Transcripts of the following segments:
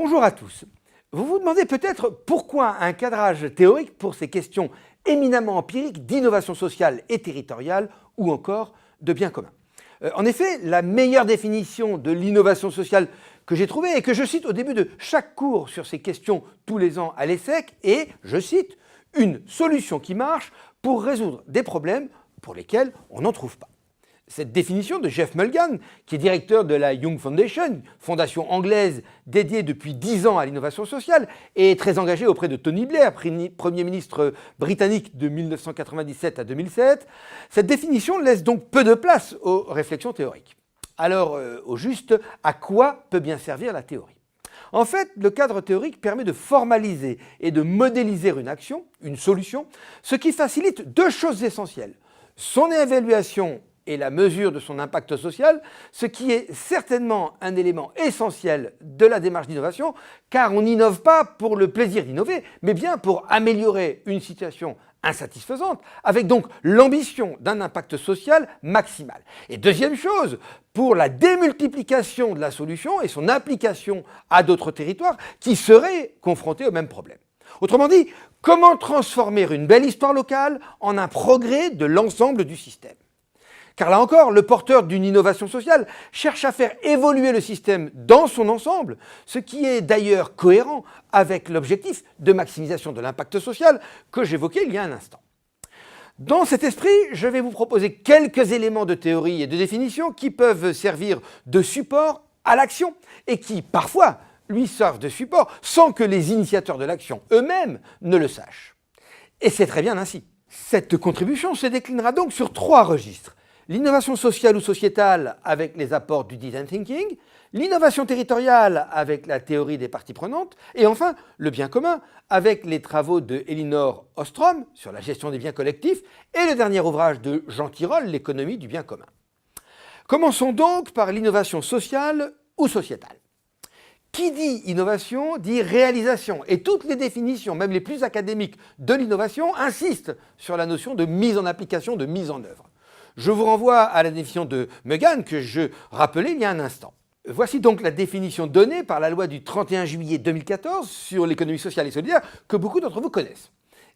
Bonjour à tous. Vous vous demandez peut-être pourquoi un cadrage théorique pour ces questions éminemment empiriques d'innovation sociale et territoriale ou encore de bien commun. En effet, la meilleure définition de l'innovation sociale que j'ai trouvée et que je cite au début de chaque cours sur ces questions tous les ans à l'ESSEC est, je cite, « une solution qui marche pour résoudre des problèmes pour lesquels on n'en trouve pas ». Cette définition de Jeff Mulgan, qui est directeur de la Young Foundation, fondation anglaise dédiée depuis 10 ans à l'innovation sociale, et très engagée auprès de Tony Blair, Premier ministre britannique de 1997 à 2007, cette définition laisse donc peu de place aux réflexions théoriques. Alors, au juste, à quoi peut bien servir la théorie ? En fait, le cadre théorique permet de formaliser et de modéliser une action, une solution, ce qui facilite deux choses essentielles. Son évaluation et la mesure de son impact social, ce qui est certainement un élément essentiel de la démarche d'innovation, car on n'innove pas pour le plaisir d'innover, mais bien pour améliorer une situation insatisfaisante, avec donc l'ambition d'un impact social maximal. Et deuxième chose, pour la démultiplication de la solution et son application à d'autres territoires qui seraient confrontés au même problème. Autrement dit, comment transformer une belle histoire locale en un progrès de l'ensemble du système ? Car là encore, le porteur d'une innovation sociale cherche à faire évoluer le système dans son ensemble, ce qui est d'ailleurs cohérent avec l'objectif de maximisation de l'impact social que j'évoquais il y a un instant. Dans cet esprit, je vais vous proposer quelques éléments de théorie et de définition qui peuvent servir de support à l'action et qui, parfois, lui servent de support sans que les initiateurs de l'action eux-mêmes ne le sachent. Et c'est très bien ainsi. Cette contribution se déclinera donc sur trois registres. L'innovation sociale ou sociétale avec les apports du design thinking, l'innovation territoriale avec la théorie des parties prenantes, et enfin le bien commun avec les travaux de Elinor Ostrom sur la gestion des biens collectifs et le dernier ouvrage de Jean Tirole, l'économie du bien commun. Commençons donc par l'innovation sociale ou sociétale. Qui dit innovation dit réalisation, et toutes les définitions, même les plus académiques de l'innovation, insistent sur la notion de mise en application, de mise en œuvre. Je vous renvoie à la définition de Mulgan que je rappelais il y a un instant. Voici donc la définition donnée par la loi du 31 juillet 2014 sur l'économie sociale et solidaire que beaucoup d'entre vous connaissent.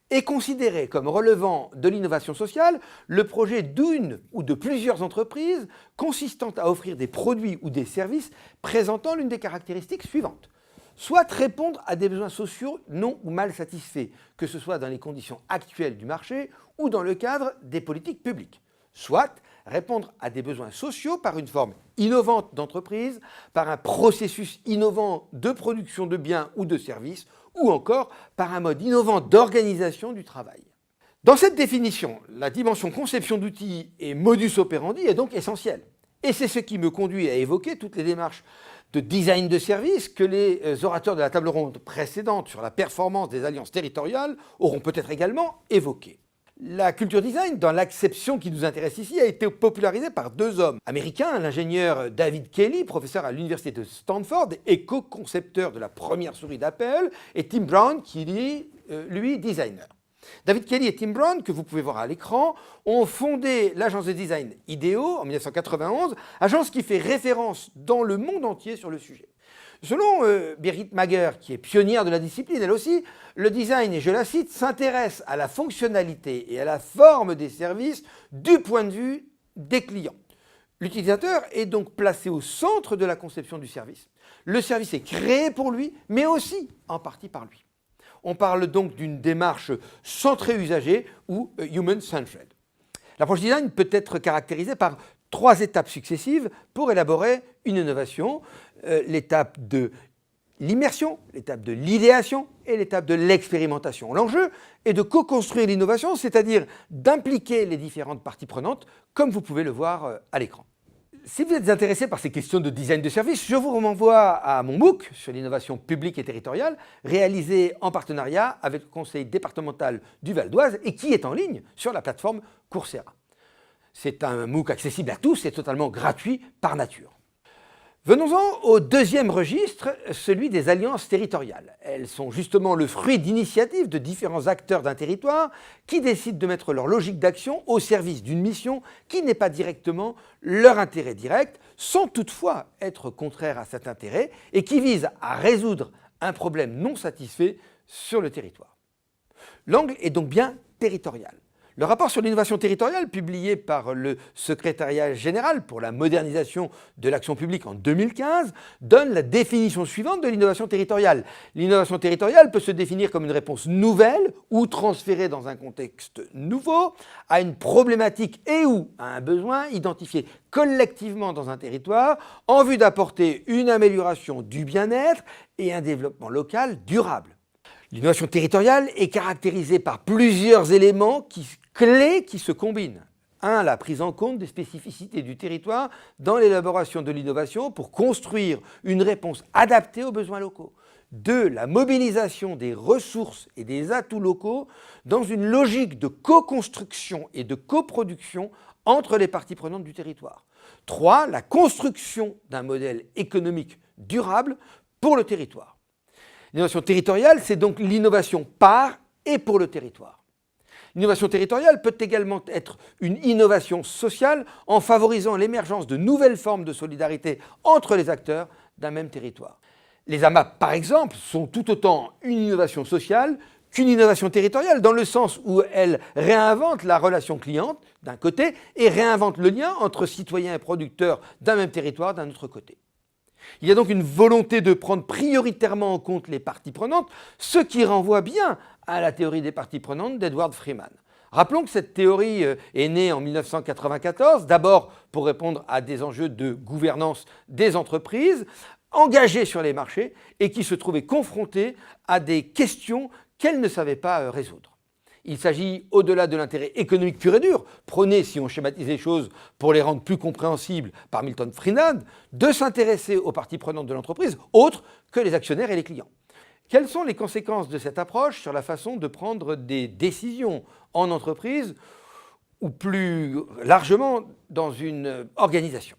Est considéré comme relevant de l'innovation sociale le projet d'une ou de plusieurs entreprises consistant à offrir des produits ou des services présentant l'une des caractéristiques suivantes. Soit répondre à des besoins sociaux non ou mal satisfaits, que ce soit dans les conditions actuelles du marché ou dans le cadre des politiques publiques. Soit répondre à des besoins sociaux par une forme innovante d'entreprise, par un processus innovant de production de biens ou de services, ou encore par un mode innovant d'organisation du travail. Dans cette définition, la dimension conception d'outils et modus operandi est donc essentielle. Et c'est ce qui me conduit à évoquer toutes les démarches de design de service que les orateurs de la table ronde précédente sur la performance des alliances territoriales auront peut-être également évoquées. La culture design, dans l'acception qui nous intéresse ici, a été popularisée par deux hommes américains, l'ingénieur David Kelley, professeur à l'université de Stanford et co-concepteur de la première souris d'Apple, et Tim Brown, qui est, lui, designer. David Kelley et Tim Brown, que vous pouvez voir à l'écran, ont fondé l'agence de design IDEO en 1991, agence qui fait référence dans le monde entier sur le sujet. Selon Berit Mager, qui est pionnière de la discipline, elle aussi, le design, et je la cite, s'intéresse à la fonctionnalité et à la forme des services du point de vue des clients. L'utilisateur est donc placé au centre de la conception du service. Le service est créé pour lui, mais aussi en partie par lui. On parle donc d'une démarche centrée usager ou human-centered. L'approche design peut être caractérisée par trois étapes successives pour élaborer une innovation. L'étape de l'immersion, l'étape de l'idéation et l'étape de l'expérimentation. L'enjeu est de co-construire l'innovation, c'est-à-dire d'impliquer les différentes parties prenantes, comme vous pouvez le voir à l'écran. Si vous êtes intéressé par ces questions de design de service, je vous renvoie à mon MOOC sur l'innovation publique et territoriale, réalisé en partenariat avec le conseil départemental du Val d'Oise et qui est en ligne sur la plateforme Coursera. C'est un MOOC accessible à tous et totalement gratuit par nature. Venons-en au deuxième registre, celui des alliances territoriales. Elles sont justement le fruit d'initiatives de différents acteurs d'un territoire qui décident de mettre leur logique d'action au service d'une mission qui n'est pas directement leur intérêt direct, sans toutefois être contraire à cet intérêt et qui vise à résoudre un problème non satisfait sur le territoire. L'angle est donc bien territorial. Le rapport sur l'innovation territoriale, publié par le Secrétariat général pour la modernisation de l'action publique en 2015, donne la définition suivante de l'innovation territoriale. L'innovation territoriale peut se définir comme une réponse nouvelle ou transférée dans un contexte nouveau à une problématique et ou à un besoin identifié collectivement dans un territoire en vue d'apporter une amélioration du bien-être et un développement local durable. L'innovation territoriale est caractérisée par plusieurs éléments clés qui se combinent. 1. La prise en compte des spécificités du territoire dans l'élaboration de l'innovation pour construire une réponse adaptée aux besoins locaux. 2. La mobilisation des ressources et des atouts locaux dans une logique de co-construction et de coproduction entre les parties prenantes du territoire. 3. La construction d'un modèle économique durable pour le territoire. L'innovation territoriale, c'est donc l'innovation par et pour le territoire. L'innovation territoriale peut également être une innovation sociale en favorisant l'émergence de nouvelles formes de solidarité entre les acteurs d'un même territoire. Les AMAP, par exemple, sont tout autant une innovation sociale qu'une innovation territoriale, dans le sens où elles réinventent la relation client d'un côté et réinventent le lien entre citoyens et producteurs d'un même territoire d'un autre côté. Il y a donc une volonté de prendre prioritairement en compte les parties prenantes, ce qui renvoie bien à la théorie des parties prenantes d'Edward Freeman. Rappelons que cette théorie est née en 1994, d'abord pour répondre à des enjeux de gouvernance des entreprises engagées sur les marchés et qui se trouvaient confrontées à des questions qu'elles ne savaient pas résoudre. Il s'agit, au-delà de l'intérêt économique pur et dur, prôné, si on schématise les choses, pour les rendre plus compréhensibles par Milton Friedman, de s'intéresser aux parties prenantes de l'entreprise, autres que les actionnaires et les clients. Quelles sont les conséquences de cette approche sur la façon de prendre des décisions en entreprise ou plus largement dans une organisation?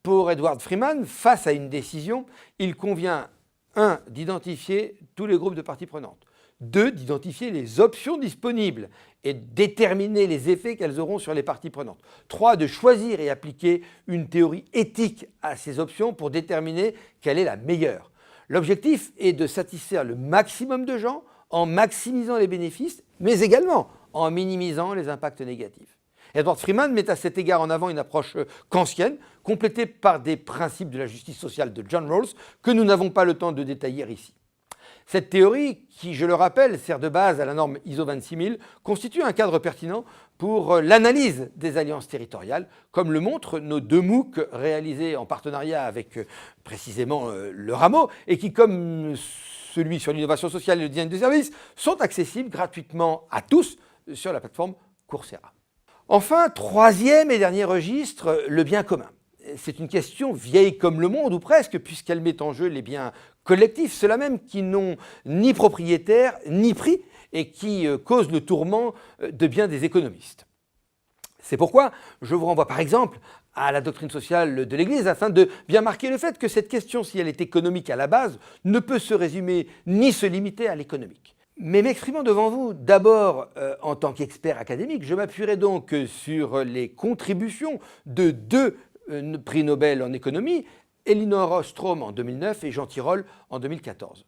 Pour Edward Freeman, face à une décision, il convient 1. D'identifier tous les groupes de parties prenantes. 2. D'identifier les options disponibles et déterminer les effets qu'elles auront sur les parties prenantes. 3. De choisir et appliquer une théorie éthique à ces options pour déterminer quelle est la meilleure. L'objectif est de satisfaire le maximum de gens en maximisant les bénéfices, mais également en minimisant les impacts négatifs. Edward Freeman met à cet égard en avant une approche kantienne, complétée par des principes de la justice sociale de John Rawls, que nous n'avons pas le temps de détailler ici. Cette théorie, qui, je le rappelle, sert de base à la norme ISO 26000, constitue un cadre pertinent pour l'analyse des alliances territoriales, comme le montrent nos 2 MOOC réalisés en partenariat avec précisément le Rameau, et qui, comme celui sur l'innovation sociale et le design de services, sont accessibles gratuitement à tous sur la plateforme Coursera. Enfin, 3e et dernier registre, le bien commun. C'est une question vieille comme le monde, ou presque, puisqu'elle met en jeu les biens collectifs, ceux-là même qui n'ont ni propriétaire ni prix et qui causent le tourment de bien des économistes. C'est pourquoi je vous renvoie par exemple à la doctrine sociale de l'Église afin de bien marquer le fait que cette question, si elle est économique à la base, ne peut se résumer ni se limiter à l'économique. Mais m'exprimant devant vous d'abord en tant qu'expert académique, je m'appuierai donc sur les contributions de 2 prix Nobel en économie, Elinor Ostrom en 2009 et Jean Tirole en 2014.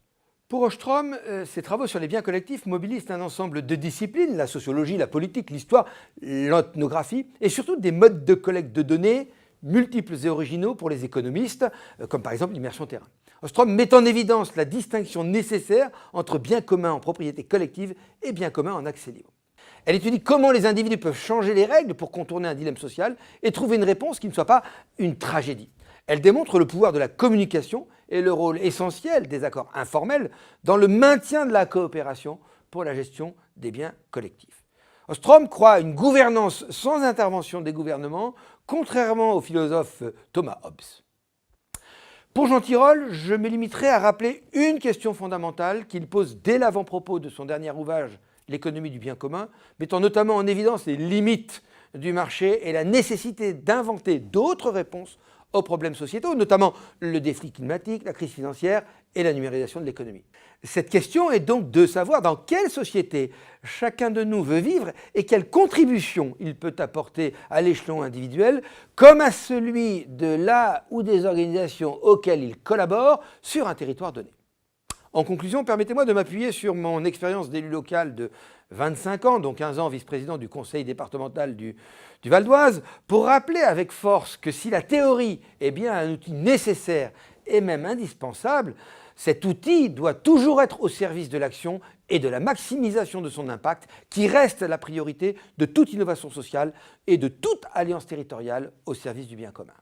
Pour Ostrom, ses travaux sur les biens collectifs mobilisent un ensemble de disciplines, la sociologie, la politique, l'histoire, l'ethnographie, et surtout des modes de collecte de données multiples et originaux pour les économistes, comme par exemple l'immersion terrain. Ostrom met en évidence la distinction nécessaire entre biens communs en propriété collective et biens communs en accès libre. Elle étudie comment les individus peuvent changer les règles pour contourner un dilemme social et trouver une réponse qui ne soit pas une tragédie. Elle démontre le pouvoir de la communication et le rôle essentiel des accords informels dans le maintien de la coopération pour la gestion des biens collectifs. Ostrom croit à une gouvernance sans intervention des gouvernements, contrairement au philosophe Thomas Hobbes. Pour Jean Tirole, je me limiterai à rappeler une question fondamentale qu'il pose dès l'avant-propos de son dernier ouvrage, L'économie du bien commun, mettant notamment en évidence les limites du marché et la nécessité d'inventer d'autres réponses aux problèmes sociétaux, notamment le défi climatique, la crise financière et la numérisation de l'économie. Cette question est donc de savoir dans quelle société chacun de nous veut vivre et quelle contribution il peut apporter à l'échelon individuel comme à celui de la ou des organisations auxquelles il collabore sur un territoire donné. En conclusion, permettez-moi de m'appuyer sur mon expérience d'élu local de 25 ans, dont 15 ans vice-président du conseil départemental du Val d'Oise, pour rappeler avec force que si la théorie est bien un outil nécessaire et même indispensable, cet outil doit toujours être au service de l'action et de la maximisation de son impact, qui reste la priorité de toute innovation sociale et de toute alliance territoriale au service du bien commun.